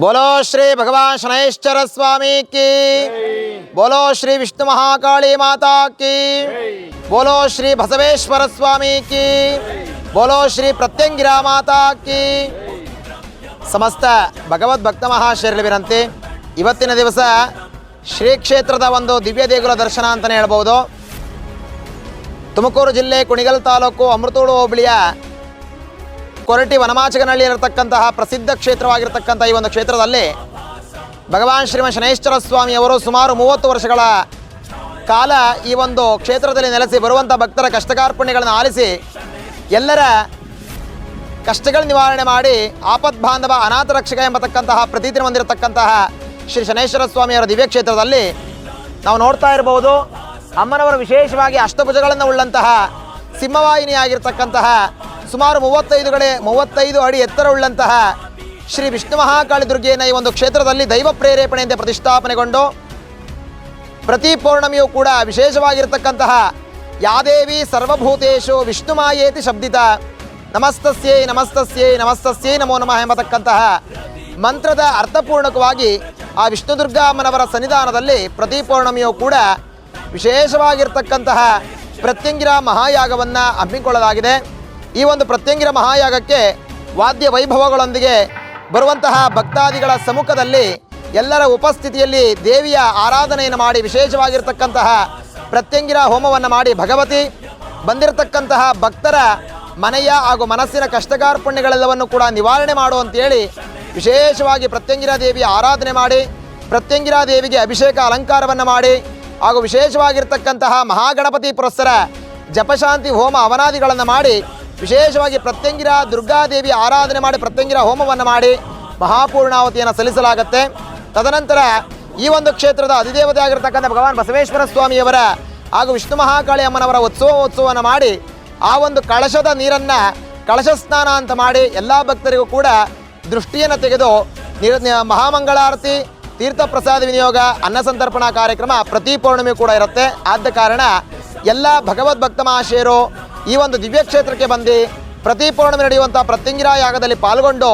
बोलो श्री भगवान शनैश्चर स्वामी की, बोलो श्री विष्णु महाकाली माता की, बोलो श्री बसवेश्वर स्वामी की, बोलो श्री प्रत्यंगिरा माता की. ಸಮಸ್ತ ಭಗವದ್ ಭಕ್ತ ಮಹಾಶಯರಲ್ಲಿ ವಿನಂತಿ, ಇವತ್ತಿನ ದಿವಸ ಶ್ರೀ ಕ್ಷೇತ್ರದ ಒಂದು ದಿವ್ಯ ದೇಗುಲ ದರ್ಶನ ಅಂತಲೇ ಹೇಳ್ಬೋದು. ತುಮಕೂರು ಜಿಲ್ಲೆ ಕುಣಿಗಲ್ ತಾಲೂಕು ಅಮೃತೋಡು ಹೋಬಳಿಯ ಕೊರಟಿ ವನಮಾಚಗನಹಳ್ಳಿ ಇರತಕ್ಕಂತಹ ಪ್ರಸಿದ್ಧ ಕ್ಷೇತ್ರವಾಗಿರತಕ್ಕಂಥ ಈ ಒಂದು ಕ್ಷೇತ್ರದಲ್ಲಿ ಭಗವಾನ್ ಶ್ರೀಮನ್ ಶನೈಶ್ಚರ ಸ್ವಾಮಿಯವರು ಸುಮಾರು 30 ವರ್ಷಗಳ ಕಾಲ ಈ ಒಂದು ಕ್ಷೇತ್ರದಲ್ಲಿ ನೆಲೆಸಿ ಬರುವಂಥ ಭಕ್ತರ ಕಷ್ಟಕಾರ್ಪಣ್ಯಗಳನ್ನು ಆಲಿಸಿ ಎಲ್ಲರ ಕಷ್ಟಗಳ ನಿವಾರಣೆ ಮಾಡಿ ಆಪದ್ ಬಾಂಧವ ಅನಾಥ ರಕ್ಷಕ ಎಂಬತಕ್ಕಂತಹ ಪ್ರತೀತಿನ ಹೊಂದಿರತಕ್ಕಂತಹ ಶ್ರೀ ಶನೈಶ್ಚರ ಸ್ವಾಮಿಯವರ ದಿವ್ಯ ಕ್ಷೇತ್ರದಲ್ಲಿ ನಾವು ನೋಡ್ತಾ ಇರಬಹುದು. ಅಮ್ಮನವರು ವಿಶೇಷವಾಗಿ ಅಷ್ಟಭುಜಗಳನ್ನು ಉಳ್ಳಂತಹ ಸಿಂಹವಾಹಿನಿಯಾಗಿರ್ತಕ್ಕಂತಹ ಸುಮಾರು 35 ಅಡಿ ಎತ್ತರವುಳ್ಳಂತಹ ಶ್ರೀ ವಿಷ್ಣು ಮಹಾಕಾಳಿ ದುರ್ಗೆಯನ್ನು ಈ ಒಂದು ಕ್ಷೇತ್ರದಲ್ಲಿ ದೈವ ಪ್ರೇರೇಪಣೆಯಿಂದ ಪ್ರತಿಷ್ಠಾಪನೆಗೊಂಡು ಪ್ರತಿ ಪೌರ್ಣಮಿಯೂ ಕೂಡ ವಿಶೇಷವಾಗಿರ್ತಕ್ಕಂತಹ ಯಾದೇವಿ ಸರ್ವಭೂತೇಶು ವಿಷ್ಣು ಮಾಯೇತಿ ಶಬ್ದಿತ ನಮಸ್ತಸ್ಯೈ ನಮಸ್ತಸ್ಯೈ ನಮಸ್ತಸ್ಯೈ ನಮೋ ನಮಃ ಎಂಬತಕ್ಕಂತಹ ಮಂತ್ರದ ಅರ್ಥಪೂರ್ಣಕವಾಗಿ ಆ ವಿಷ್ಣು ದುರ್ಗಾ ಅಮ್ಮನವರ ಸನ್ನಿಧಾನದಲ್ಲಿ ಪ್ರತಿ ಪೌರ್ಣಮಿಯೂ ಕೂಡ ವಿಶೇಷವಾಗಿರ್ತಕ್ಕಂತಹ ಪ್ರತ್ಯಂಗಿರ ಮಹಾಯಾಗವನ್ನು ಹಮ್ಮಿಕೊಳ್ಳಲಾಗಿದೆ. ಈ ಒಂದು ಪ್ರತ್ಯಂಗಿರ ಮಹಾಯಾಗಕ್ಕೆ ವಾದ್ಯ ವೈಭವಗಳೊಂದಿಗೆ ಬರುವಂತಹ ಭಕ್ತಾದಿಗಳ ಸಮ್ಮುಖದಲ್ಲಿ ಎಲ್ಲರ ಉಪಸ್ಥಿತಿಯಲ್ಲಿ ದೇವಿಯ ಆರಾಧನೆಯನ್ನು ಮಾಡಿ ವಿಶೇಷವಾಗಿರ್ತಕ್ಕಂತಹ ಪ್ರತ್ಯಂಗಿರ ಹೋಮವನ್ನು ಮಾಡಿ ಭಗವತಿ ಬಂದಿರತಕ್ಕಂತಹ ಭಕ್ತರ ಮನೆಯ ಹಾಗೂ ಮನಸ್ಸಿನ ಕಷ್ಟಕಾರ್ಪಣ್ಯಗಳೆಲ್ಲವನ್ನು ಕೂಡ ನಿವಾರಣೆ ಮಾಡುವಂತೇಳಿ ವಿಶೇಷವಾಗಿ ಪ್ರತ್ಯಂಗಿರ ದೇವಿಯ ಆರಾಧನೆ ಮಾಡಿ ಪ್ರತ್ಯಂಗಿರ ದೇವಿಗೆ ಅಭಿಷೇಕ ಅಲಂಕಾರವನ್ನು ಮಾಡಿ ಹಾಗೂ ವಿಶೇಷವಾಗಿರ್ತಕ್ಕಂತಹ ಮಹಾಗಣಪತಿ ಪುರಸ್ಸರ ಜಪಶಾಂತಿ ಹೋಮ ಅವನಾದಿಗಳನ್ನು ಮಾಡಿ ವಿಶೇಷವಾಗಿ ಪ್ರತ್ಯಂಗಿರ ದುರ್ಗಾದೇವಿಯ ಆರಾಧನೆ ಮಾಡಿ ಪ್ರತ್ಯಂಗಿರ ಹೋಮವನ್ನು ಮಾಡಿ ಮಹಾಪೂರ್ಣಾವತಿಯನ್ನು ಸಲ್ಲಿಸಲಾಗುತ್ತೆ. ತದನಂತರ ಈ ಒಂದು ಕ್ಷೇತ್ರದ ಅಧಿದೇವತೆ ಆಗಿರತಕ್ಕಂಥ ಭಗವಾನ್ ಬಸವೇಶ್ವರ ಸ್ವಾಮಿಯವರ ಹಾಗೂ ವಿಷ್ಣು ಮಹಾಕಾಳಿ ಅಮ್ಮನವರ ಉತ್ಸವವನ್ನು ಮಾಡಿ ಆ ಒಂದು ಕಳಶದ ನೀರನ್ನು ಕಳಶ ಸ್ನಾನ ಅಂತ ಮಾಡಿ ಎಲ್ಲ ಭಕ್ತರಿಗೂ ಕೂಡ ದೃಷ್ಟಿಯನ್ನು ತೆಗೆದು ಮಹಾಮಂಗಳಾರತಿ ತೀರ್ಥ ಪ್ರಸಾದ ವಿನಿಯೋಗ ಅನ್ನ ಸಂತರ್ಪಣಾ ಕಾರ್ಯಕ್ರಮ ಪ್ರತಿ ಪೌರ್ಣಮಿ ಕೂಡ ಇರುತ್ತೆ. ಆದ ಕಾರಣ ಎಲ್ಲ ಭಗವದ್ ಭಕ್ತ ಮಹಾಶಯರು ಈ ಒಂದು ದಿವ್ಯ ಕ್ಷೇತ್ರಕ್ಕೆ ಬಂದು ಪ್ರತಿ ಪೌರ್ಣಮಿ ನಡೆಯುವಂಥ ಪ್ರತ್ಯಂಗಿರ ಯಾಗದಲ್ಲಿ ಪಾಲ್ಗೊಂಡು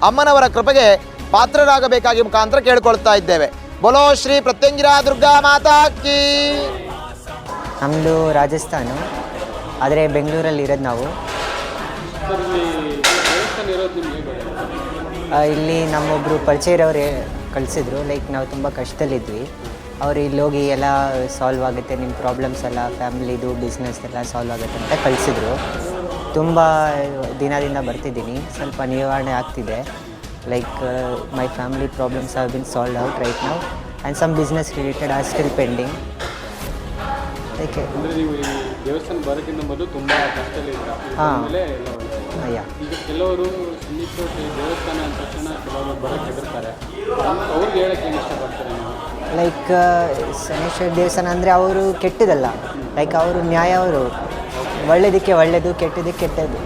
ಅಮ್ಮನವರ ಕೃಪೆಗೆ ಪಾತ್ರರಾಗಬೇಕಾಗಿ ಮುಖಾಂತರ ಕೇಳಿಕೊಳ್ತಾ ಇದ್ದೇವೆ. ಬೋಲೋ ಶ್ರೀ ಪ್ರತ್ಯಂಗಿರ ದುರ್ಗಾ ಮಾತಾ ಕೀ. ನಮ್ಮದು ರಾಜಸ್ಥಾನ, ಆದರೆ ಬೆಂಗಳೂರಲ್ಲಿ ಇರೋದು ನಾವು. ಇಲ್ಲಿ ನಮ್ಮೊಬ್ಬರು ಪರಿಚಯ ಇರೋರು ಕಳಿಸಿದ್ರು. ಲೈಕ್ ನಾವು ತುಂಬ ಕಷ್ಟದಲ್ಲಿದ್ವಿ. ಅವರು ಇಲ್ಲಿ ಹೋಗಿ ಎಲ್ಲ ಸಾಲ್ವ್ ಆಗುತ್ತೆ, ನಿಮ್ಮ ಪ್ರಾಬ್ಲಮ್ಸ್ ಎಲ್ಲ ಫ್ಯಾಮಿಲಿದು ಬಿಸ್ನೆಸ್ ಎಲ್ಲ ಸಾಲ್ವ್ ಆಗುತ್ತೆ ಅಂತ ಕಳಿಸಿದ್ರು. ತುಂಬ ದಿನದಿಂದ ಬರ್ತಿದ್ದೀನಿ, ಸ್ವಲ್ಪ ನಿವಾರಣೆ ಆಗ್ತಿದೆ. Like my family problems have been solve out right now and some business related are still pending. ಅದಕ್ಕೆ ದೇವಸ್ಥಾನ ಬರೋಕ್ಕಿಂತ ಮೊದಲು ತುಂಬ ಕಷ್ಟದಲ್ಲಿದ್ದ. ಹಾಂ ಈಗ ಕೆಲವರು ದೇವಸ್ಥಾನ ಅಂದ ತಕ್ಷಣ ಕೆಲವರು ಬರೋಕ್ಕೆ ಹೆದರ್ತಾರೆ. ಅವ್ರಿಗೆ ಹೇಳೋಕ್ಕೆ ಏನು ಇಷ್ಟಪಡ್ತಾರೆ ನೀವು? ಲೈಕ್ ಶನೇಶ್ವರ ದೇವಸ್ಥಾನ ಅಂದರೆ ಅವರು ಕೆಟ್ಟದಲ್ಲ. ಲೈಕ್ ಅವರು ನ್ಯಾಯ, ಅವರು ಒಳ್ಳೆಯದಕ್ಕೆ ಒಳ್ಳೆಯದು, ಕೆಟ್ಟದಕ್ಕೆ ಕೆಟ್ಟದ್ದು.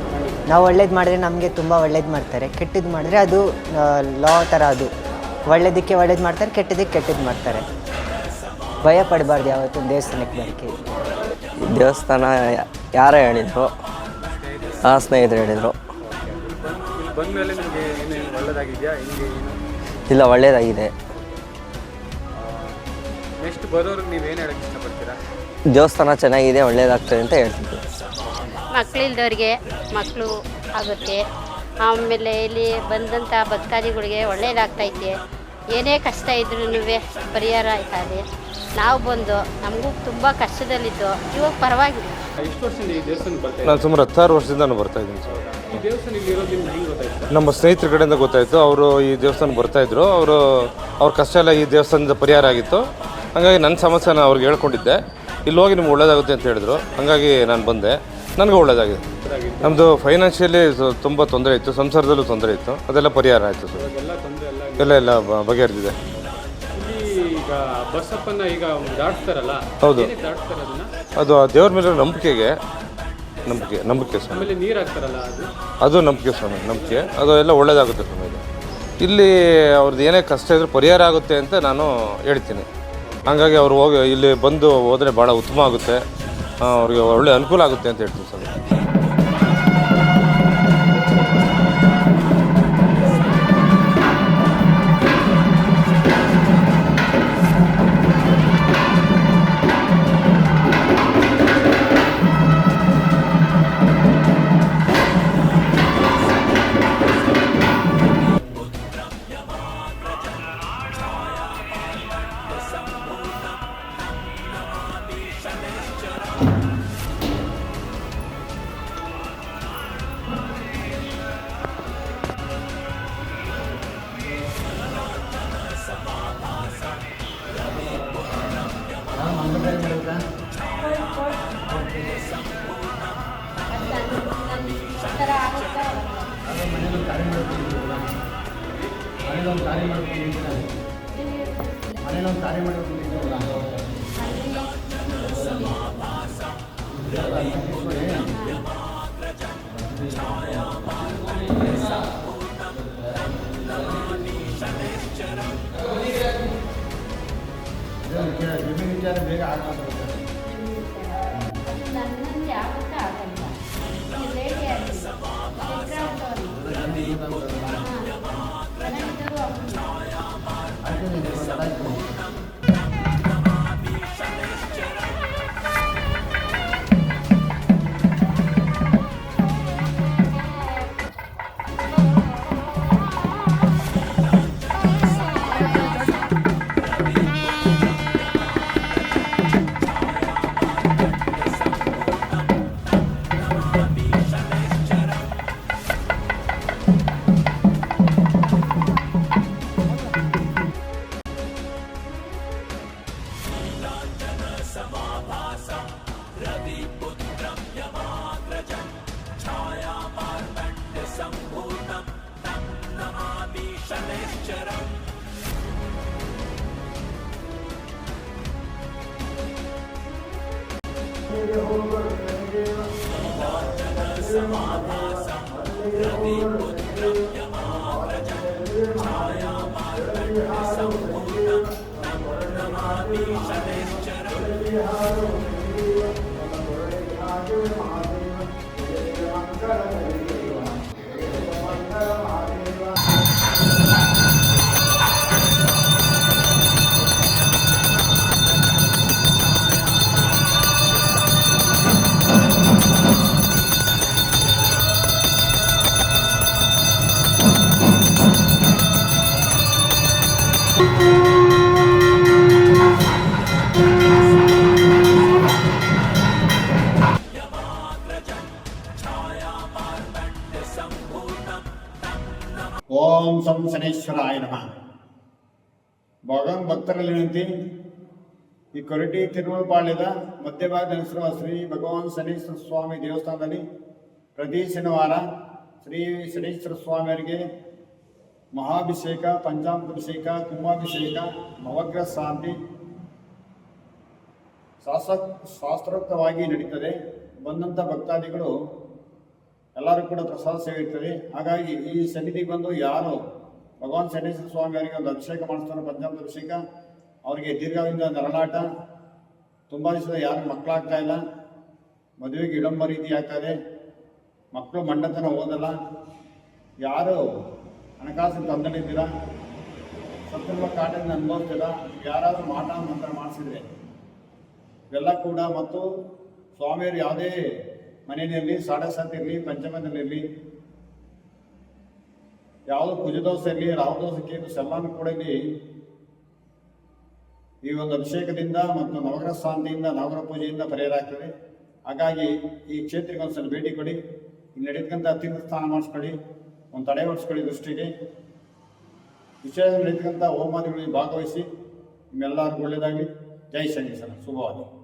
ನಾವು ಒಳ್ಳೇದು ಮಾಡಿದ್ರೆ ನಮಗೆ ತುಂಬ ಒಳ್ಳೇದು ಮಾಡ್ತಾರೆ, ಕೆಟ್ಟದ್ದು ಮಾಡಿದ್ರೆ ಅದು ಲಾ ಥರ. ಅದು ಒಳ್ಳೆಯದಕ್ಕೆ ಒಳ್ಳೇದು ಮಾಡ್ತಾರೆ, ಕೆಟ್ಟದಕ್ಕೆ ಕೆಟ್ಟದ್ದು ಮಾಡ್ತಾರೆ. ಭಯ ಪಡಬಾರ್ದು ಯಾವತ್ತು ದೇವಸ್ಥಾನಕ್ಕೆ ಬರೋಕ್ಕೆ. ದೇವಸ್ಥಾನ ಯಾರೇ ಹೇಳಿದರು, ಸ್ನೇಹಿತರು ಹೇಳಿದರು. ಬಂದಮೇಲೆ ನಿಮಗೆ ಏನು ಒಳ್ಳೆಯದಾಗಿದೆಯಾ? ಇಲ್ಲ, ಒಳ್ಳೆಯದಾಗಿದೆ. ನೆಕ್ಸ್ಟ್ ಬರೋರಿಗೆ ನೀವೇನು ಹೇಳೋಕ್ಕೆ ಇಷ್ಟಪಡ್ತೀರಾ? ದೇವಸ್ಥಾನ ಚೆನ್ನಾಗಿದೆ, ಒಳ್ಳೆಯದಾಗ್ತದೆ ಅಂತ ಹೇಳ್ತಿದ್ದೆ. ಮಕ್ಕಳಿಲ್ದವ್ರಿಗೆ ಮಕ್ಕಳು ಆಗುತ್ತೆ. ಆಮೇಲೆ ಇಲ್ಲಿ ಬಂದಂಥ ಭಕ್ತಾದಿಗಳಿಗೆ ಒಳ್ಳೆಯದಾಗ್ತೈತೆ. ಏನೇ ಕಷ್ಟ ಇದ್ರೂ ಪರಿಹಾರ ಆಯ್ತದೆ. ನಾವು ಬಂದು ನಮಗೂ ತುಂಬ ಕಷ್ಟದಲ್ಲಿದ್ದು ಇವಾಗ ಪರವಾಗಿಲ್ಲ. ಎಷ್ಟು ವರ್ಷದಿಂದ ಈ ದೇವಸ್ಥಾನಕ್ಕೆ ಬರ್ತಾ ನಾನು ಸುಮಾರು 16 ವರ್ಷದಿಂದ ನಾನು ಬರ್ತಾ ಇದ್ದೀನಿ ಸರ್. ಈ ದೇವಸ್ಥಾನ ಇಲ್ಲಿ ಇರೋದು ನಿಮ್ಗೆ ಹೆಂಗೆ ಗೊತ್ತಾಯ್ತು? ನಮ್ಮ ಸ್ನೇಹಿತರ ಕಡೆಯಿಂದ ಗೊತ್ತಾಯಿತು. ಅವರು ಈ ದೇವಸ್ಥಾನಕ್ಕೆ ಬರ್ತಾಯಿದ್ರು. ಅವ್ರ ಕಷ್ಟ ಎಲ್ಲ ಈ ದೇವಸ್ಥಾನದ ಪರಿಹಾರ ಆಗಿತ್ತು. ಹಾಗಾಗಿ ನನ್ನ ಸಮಸ್ಯೆನ ಅವ್ರಿಗೆ ಹೇಳ್ಕೊಂಡಿದ್ದೆ. ಇಲ್ಲಿ ಹೋಗಿ ನಿಮ್ಗೆ ಒಳ್ಳೇದಾಗುತ್ತೆ ಅಂತ ಹೇಳಿದ್ರು. ಹಾಗಾಗಿ ನಾನು ಬಂದೆ, ನನಗೂ ಒಳ್ಳೇದಾಗಿದೆ. ನಮ್ಮದು ಫೈನಾನ್ಷಿಯಲಿ ತುಂಬ ತೊಂದರೆ ಇತ್ತು, ಸಂಸಾರದಲ್ಲೂ ತೊಂದರೆ ಇತ್ತು. ಅದೆಲ್ಲ ಪರಿಹಾರ ಆಯಿತು ಸರ್. ಎಲ್ಲ ಬಗೆಹರಿದಿದೆ. ಈಗ ಬಸಪ್ಪನ ಈಗ ದಾಟ್ತಾರಲ್ಲ, ಹೌದು, ದಾಟ್ತಾರೆ ಅದನ್ನ? ಅದು ಆ ದೇವ್ರ ಮೇಲೆ ನಂಬಿಕೆ ಸ್ವಾಮಿ. ಆಮೇಲೆ ನೀರು ಹಾಕ್ತಾರಲ್ಲ, ಅದು ನಂಬಿಕೆ ಸ್ವಾಮಿ, ನಂಬಿಕೆ. ಅದು ಎಲ್ಲ ಒಳ್ಳೇದಾಗುತ್ತೆ ಸ್ವಾಮಿ. ಇಲ್ಲಿ ಅವ್ರದ್ದು ಏನೇ ಕಷ್ಟ ಇದ್ರೂ ಪರಿಹಾರ ಆಗುತ್ತೆ ಅಂತ ನಾನು ಹೇಳ್ತೀನಿ. ಹಾಗಾಗಿ ಅವ್ರು ಹೋಗಿ ಇಲ್ಲಿ ಬಂದು ಹೋದರೆ ಭಾಳ ಉತ್ತಮ ಆಗುತ್ತೆ, ಅವ್ರಿಗೆ ಒಳ್ಳೆ ಅನುಕೂಲ ಆಗುತ್ತೆ ಅಂತ ಹೇಳ್ತೀನಿ ಸ್ವಾಮಿ. ಬೇಗ ಆಗ್ತದೆ. ನನ್ನಲ್ಲಿ ಆಗುತ್ತೆ ಆಗಲ್ಲ ಲೇಡಿ ಆಗಿಲ್ಲ ಓಂ ಸಂ ಶನೇಶ್ವರಾಯ ನಮಃ. ಭಗವಾನ್ ಭಕ್ತರಲ್ಲಿ ವಿನಂತಿ, ಈ ಕೊರಟಿ ತಿರುಮಲಪಾಳ್ಯದ ಮಧ್ಯಭಾಗದ ಹೆಸರು ಶ್ರೀ ಭಗವಾನ್ ಶನೇಶ್ವರ ಸ್ವಾಮಿ ದೇವಸ್ಥಾನದಲ್ಲಿ ಪ್ರತಿ ಶನಿವಾರ ಶ್ರೀ ಶನೇಶ್ವರ ಸ್ವಾಮಿಯವರಿಗೆ ಮಹಾಭಿಷೇಕ, ಪಂಚಾಮೃತಾಭಿಷೇಕ, ಕುಂಭಾಭಿಷೇಕ, ನವಗ್ರಹ ಶಾಂತಿ ಶಾಸ್ತ್ರೋಕ್ತವಾಗಿ ನಡೀತದೆ. ಬಂದಂಥ ಭಕ್ತಾದಿಗಳು ಎಲ್ಲರೂ ಕೂಡ ಪ್ರಸಾದ ಸೇವೆ ಇರ್ತದೆ. ಹಾಗಾಗಿ ಈ ಸನ್ನಿಧಿಗೆ ಬಂದು ಯಾರು ಭಗವಾನ್ ಶನೇಶ್ವರ ಸ್ವಾಮಿ ಅವರಿಗೆ ಒಂದು ಅಭಿಷೇಕ ಮಾಡಿಸ್ತಾರೋ, ಪಂಚಾಮೃತ ಅಭಿಷೇಕ, ಅವರಿಗೆ ದೀರ್ಘದಿಂದ ನರಳಾಟ, ತುಂಬ ದಿವಸದ ಯಾರು ಮಕ್ಕಳಾಗ್ತಾ ಇಲ್ಲ, ಮದುವೆಗೆ ವಿಳಂಬ ರೀತಿ ಆಗ್ತದೆ, ಮಕ್ಕಳು ಮಂಡತನ ಓದಲ್ಲ, ಯಾರು ಹಣಕಾಸಿನ ತೊಂದರೆಯಿದ್ದೀರ, ಸತ್ತುವ ಕಾಟದಿಂದ ಅನುಭವಿಸ್ತೀರ, ಯಾರಾದರೂ ಮಾಟ ಮಂತ್ರ ಮಾಡಿಸಿದ್ರೆ ಇವೆಲ್ಲ ಕೂಡ, ಮತ್ತು ಸ್ವಾಮಿಯರು ಯಾವುದೇ ಮನೆಯಲ್ಲಿ ಸಾಡಸಾತ್ ಇರಲಿ, ಪಂಚಮದಲ್ಲಿರಲಿ, ಯಾವುದು ಕುಜದೋಷ ಇರಲಿ, ರಾಹುದೋಷಕ್ಕೆ ಎಲ್ಲನೂ ಕೂಡ ಇಲ್ಲಿ ಈ ಒಂದು ಅಭಿಷೇಕದಿಂದ ಮತ್ತು ನವಗ್ರಹ ಶಾಂತಿಯಿಂದ, ನವಗ್ರಹ ಪೂಜೆಯಿಂದ ಪರಿಹಾರ ಆಗ್ತದೆ. ಹಾಗಾಗಿ ಈ ಕ್ಷೇತ್ರಕ್ಕೆ ಒಂದ್ಸಲ ಭೇಟಿ ಕೊಡಿ, ಇಲ್ಲಿ ನಡೀತಕ್ಕಂಥ ತೀರ್ಥ ಸ್ನಾನ ಮಾಡಿಸ್ಕೊಳ್ಳಿ, ಒಂದು ತಡೆ ಹೊಡಿಸ್ಕೊಳ್ಳಿ ದೃಷ್ಟಿಗೆ. ವಿಶೇಷ ನಡೀತಕ್ಕಂಥ ಹೋಮಾದಿಗಳಲ್ಲಿ ಭಾಗವಹಿಸಿ ನಿಮ್ಮೆಲ್ಲರಿಗೂ ಒಳ್ಳೆಯದಾಗಲಿ. ಜೈ ಶನೇಶ್ವರ. ಶುಭವಾಗಲಿ.